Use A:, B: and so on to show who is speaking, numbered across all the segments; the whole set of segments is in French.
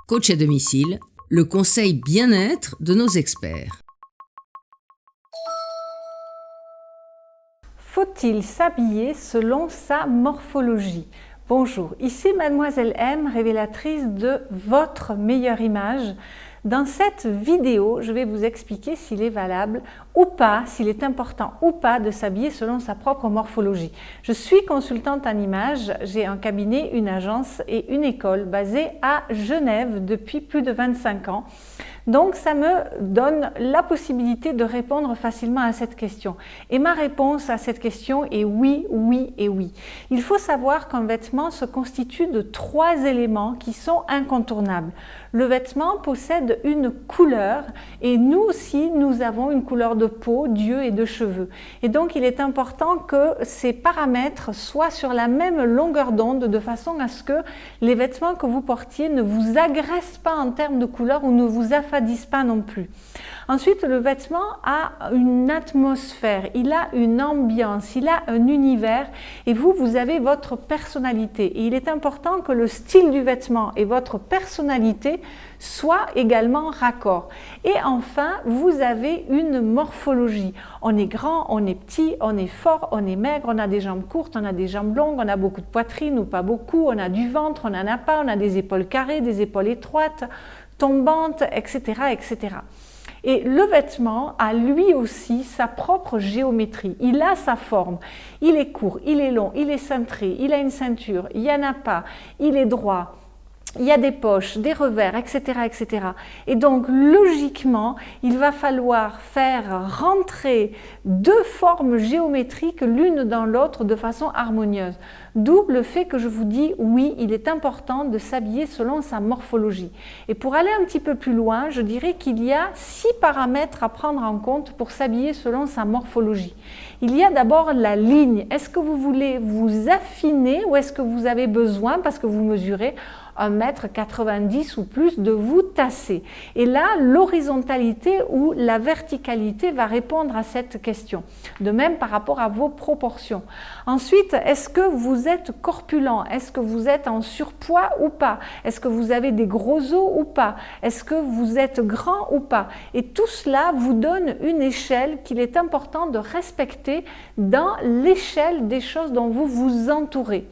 A: Coach à domicile, le conseil bien-être de nos experts.
B: Faut-il s'habiller selon sa morphologie? Bonjour, ici Mademoiselle M, révélatrice de votre meilleure image. Dans cette vidéo, je vais vous expliquer s'il est valable ou pas, s'il est important ou pas de s'habiller selon sa propre morphologie. Je suis consultante en images, j'ai un cabinet, une agence et une école basée à Genève depuis plus de 25 ans. Donc, ça me donne la possibilité de répondre facilement à cette question. Et ma réponse à cette question est oui, oui et oui. Il faut savoir qu'un vêtement se constitue de 3 éléments qui sont incontournables. Le vêtement possède une couleur et nous aussi, nous avons une couleur de peau, d'yeux et de cheveux. Et donc, il est important que ces paramètres soient sur la même longueur d'onde de façon à ce que les vêtements que vous portiez ne vous agressent pas en termes de couleur ou ne vous affadissent pas non plus. Ensuite, le vêtement a une atmosphère, il a une ambiance, il a un univers et vous avez votre personnalité. Et il est important que le style du vêtement et votre personnalité soient également raccord. Et enfin, vous avez une morphologie. On est grand, on est petit, on est fort, on est maigre, on a des jambes courtes, on a des jambes longues, on a beaucoup de poitrine ou pas beaucoup, on a du ventre, on n'en a pas, on a des épaules carrées, des épaules étroites, tombantes, etc., etc. Et le vêtement a lui aussi sa propre géométrie, il a sa forme, il est court, il est long, il est cintré, il a une ceinture, il n'y en a pas, il est droit, il y a des poches, des revers, etc., etc. Et donc, logiquement, il va falloir faire rentrer 2 formes géométriques l'une dans l'autre de façon harmonieuse. D'où le fait que je vous dis, oui, il est important de s'habiller selon sa morphologie. Et pour aller un petit peu plus loin, je dirais qu'il y a 6 paramètres à prendre en compte pour s'habiller selon sa morphologie. Il y a d'abord la ligne. Est-ce que vous voulez vous affiner ou est-ce que vous avez besoin, parce que vous mesurez 1,90 m ou plus, de vous tasser? Et là, l'horizontalité ou la verticalité va répondre à cette question. De même par rapport à vos proportions. Ensuite, est-ce que vous êtes corpulent? Est-ce que vous êtes en surpoids ou pas? Est-ce que vous avez des gros os ou pas? Est-ce que vous êtes grand ou pas? Et tout cela vous donne une échelle qu'il est important de respecter dans l'échelle des choses dont vous vous entourez.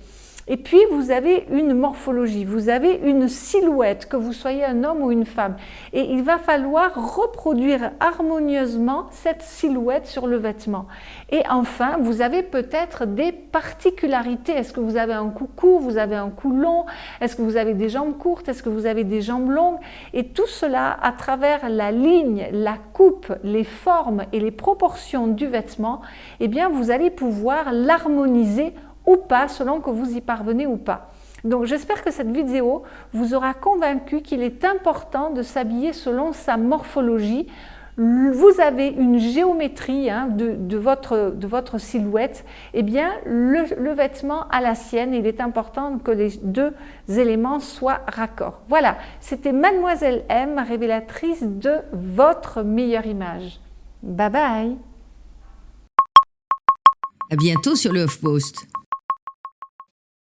B: Et puis, vous avez une morphologie, vous avez une silhouette, que vous soyez un homme ou une femme. Et il va falloir reproduire harmonieusement cette silhouette sur le vêtement. Et enfin, vous avez peut-être des particularités. Est-ce que vous avez un cou court, vous avez un cou long? Est-ce que vous avez des jambes courtes? Est-ce que vous avez des jambes longues? Et tout cela, à travers la ligne, la coupe, les formes et les proportions du vêtement, eh bien, vous allez pouvoir l'harmoniser ou pas, selon que vous y parvenez ou pas. Donc j'espère que cette vidéo vous aura convaincu qu'il est important de s'habiller selon sa morphologie. Vous avez une géométrie de votre silhouette, eh bien le vêtement a la sienne. Il est important que les 2 éléments soient raccords. Voilà, c'était Mademoiselle M, révélatrice de votre meilleure image. Bye bye.
A: À bientôt sur le HuffPost.